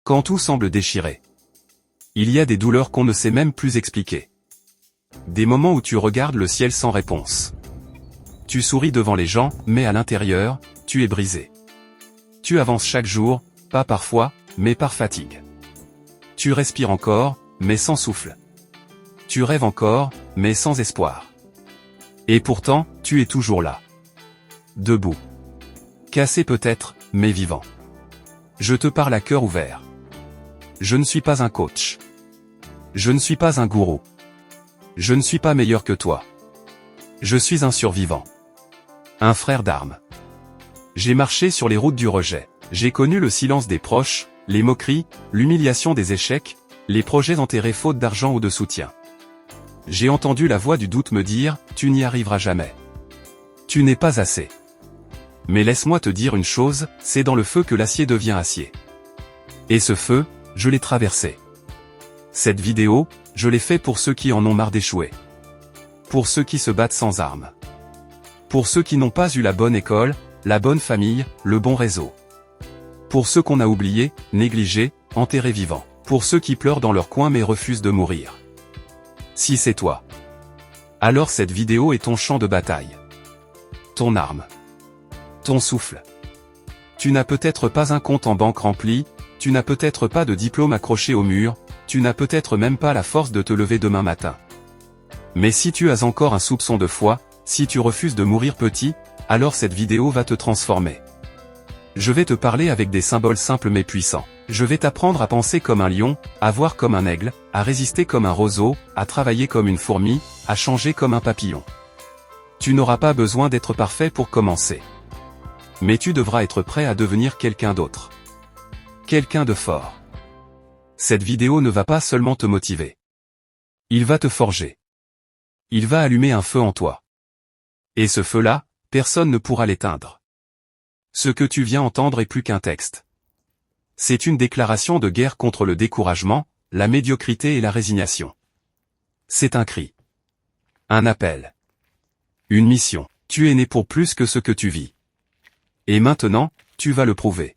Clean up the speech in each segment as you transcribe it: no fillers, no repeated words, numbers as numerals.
Quand tout semble déchiré. Il y a des douleurs qu'on ne sait même plus expliquer. Des moments où tu regardes le ciel sans réponse. Tu souris devant les gens, mais à l'intérieur, tu es brisé. Tu avances chaque jour, pas par foi, mais par fatigue. Tu respires encore, mais sans souffle. Tu rêves encore, mais sans espoir. Et pourtant, tu es toujours là. Debout. Cassé peut-être, mais vivant. Je te parle à cœur ouvert. Je ne suis pas un coach. Je ne suis pas un gourou. Je ne suis pas meilleur que toi. Je suis un survivant. Un frère d'armes. J'ai marché sur les routes du rejet. J'ai connu le silence des proches, les moqueries, l'humiliation des échecs, les projets enterrés faute d'argent ou de soutien. J'ai entendu la voix du doute me dire, tu n'y arriveras jamais. Tu n'es pas assez. Mais laisse-moi te dire une chose, c'est dans le feu que l'acier devient acier. Et ce feu, je l'ai traversé. Cette vidéo, je l'ai fait pour ceux qui en ont marre d'échouer. Pour ceux qui se battent sans armes. Pour ceux qui n'ont pas eu la bonne école, la bonne famille, le bon réseau. Pour ceux qu'on a oubliés, négligés, enterrés vivants. Pour ceux qui pleurent dans leur coin mais refusent de mourir. Si c'est toi. Alors cette vidéo est ton champ de bataille. Ton arme. Ton souffle. Tu n'as peut-être pas un compte en banque rempli, tu n'as peut-être pas de diplôme accroché au mur, tu n'as peut-être même pas la force de te lever demain matin. Mais si tu as encore un soupçon de foi, si tu refuses de mourir petit, alors cette vidéo va te transformer. Je vais te parler avec des symboles simples mais puissants. Je vais t'apprendre à penser comme un lion, à voir comme un aigle, à résister comme un roseau, à travailler comme une fourmi, à changer comme un papillon. Tu n'auras pas besoin d'être parfait pour commencer. Mais tu devras être prêt à devenir quelqu'un d'autre. Quelqu'un de fort. Cette vidéo ne va pas seulement te motiver. Il va te forger. Il va allumer un feu en toi. Et ce feu-là, personne ne pourra l'éteindre. Ce que tu viens entendre est plus qu'un texte. C'est une déclaration de guerre contre le découragement, la médiocrité et la résignation. C'est un cri. Un appel. Une mission. Tu es né pour plus que ce que tu vis. Et maintenant, tu vas le prouver.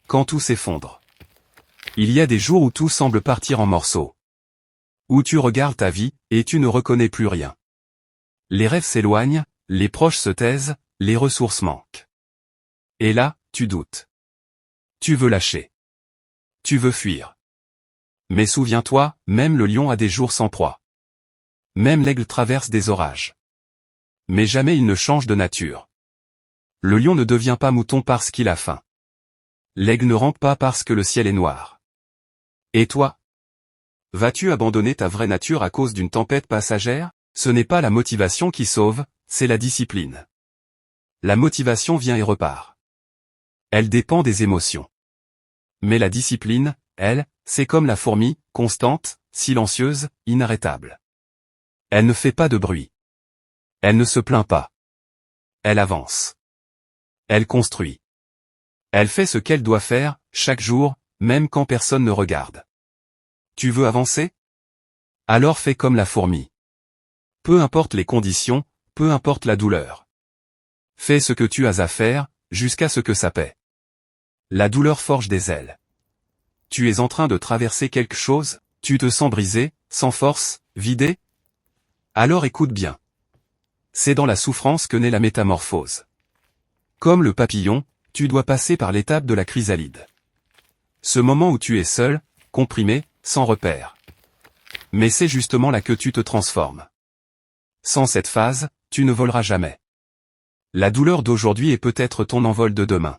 Quand tout s'effondre. Il y a des jours où tout semble partir en morceaux. Où tu regardes ta vie, et tu ne reconnais plus rien. Les rêves s'éloignent, les proches se taisent, les ressources manquent. Et là, tu doutes. Tu veux lâcher. Tu veux fuir. Mais souviens-toi, même le lion a des jours sans proie. Même l'aigle traverse des orages. Mais jamais il ne change de nature. Le lion ne devient pas mouton parce qu'il a faim. L'aigle ne rampe pas parce que le ciel est noir. Et toi? Vas-tu abandonner ta vraie nature à cause d'une tempête passagère? Ce n'est pas la motivation qui sauve, c'est la discipline. La motivation vient et repart. Elle dépend des émotions. Mais la discipline, elle, c'est comme la fourmi, constante, silencieuse, inarrêtable. Elle ne fait pas de bruit. Elle ne se plaint pas. Elle avance. Elle construit. Elle fait ce qu'elle doit faire, chaque jour, même quand personne ne regarde. Tu veux avancer? Alors fais comme la fourmi. Peu importe les conditions, peu importe la douleur. Fais ce que tu as à faire, jusqu'à ce que ça paie. La douleur forge des ailes. Tu es en train de traverser quelque chose, tu te sens brisé, sans force, vidé? Alors écoute bien. C'est dans la souffrance que naît la métamorphose. Comme le papillon, tu dois passer par l'étape de la chrysalide. Ce moment où tu es seul, comprimé, sans repère. Mais c'est justement là que tu te transformes. Sans cette phase, tu ne voleras jamais. La douleur d'aujourd'hui est peut-être ton envol de demain.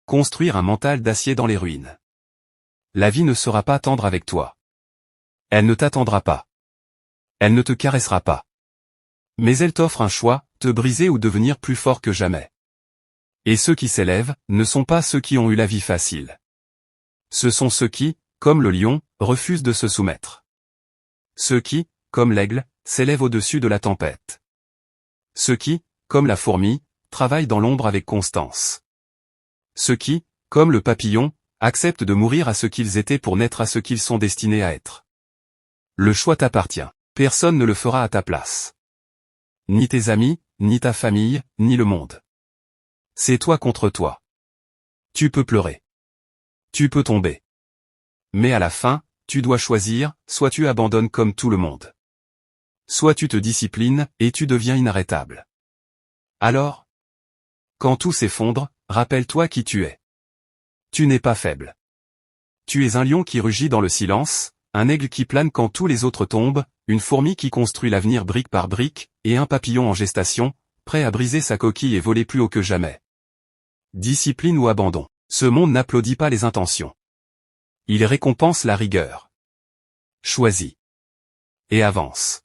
Construire un mental d'acier dans les ruines. La vie ne sera pas tendre avec toi. Elle ne t'attendra pas. Elle ne te caressera pas. Mais elle t'offre un choix, te briser ou devenir plus fort que jamais. Et ceux qui s'élèvent, ne sont pas ceux qui ont eu la vie facile. Ce sont ceux qui, comme le lion, refusent de se soumettre. Ceux qui, comme l'aigle, s'élèvent au-dessus de la tempête. Ceux qui, comme la fourmi, travaillent dans l'ombre avec constance. Ceux qui, comme le papillon, acceptent de mourir à ce qu'ils étaient pour naître à ce qu'ils sont destinés à être. Le choix t'appartient. Personne ne le fera à ta place. Ni tes amis, ni ta famille, ni le monde. C'est toi contre toi. Tu peux pleurer. Tu peux tomber. Mais à la fin, tu dois choisir, soit tu abandonnes comme tout le monde. Soit tu te disciplines, et tu deviens inarrêtable. Alors? Quand tout s'effondre, rappelle-toi qui tu es. Tu n'es pas faible. Tu es un lion qui rugit dans le silence, un aigle qui plane quand tous les autres tombent, une fourmi qui construit l'avenir brique par brique, et un papillon en gestation, prêt à briser sa coquille et voler plus haut que jamais. Discipline ou abandon. Ce monde n'applaudit pas les intentions. Il récompense la rigueur. Choisis. Et avance.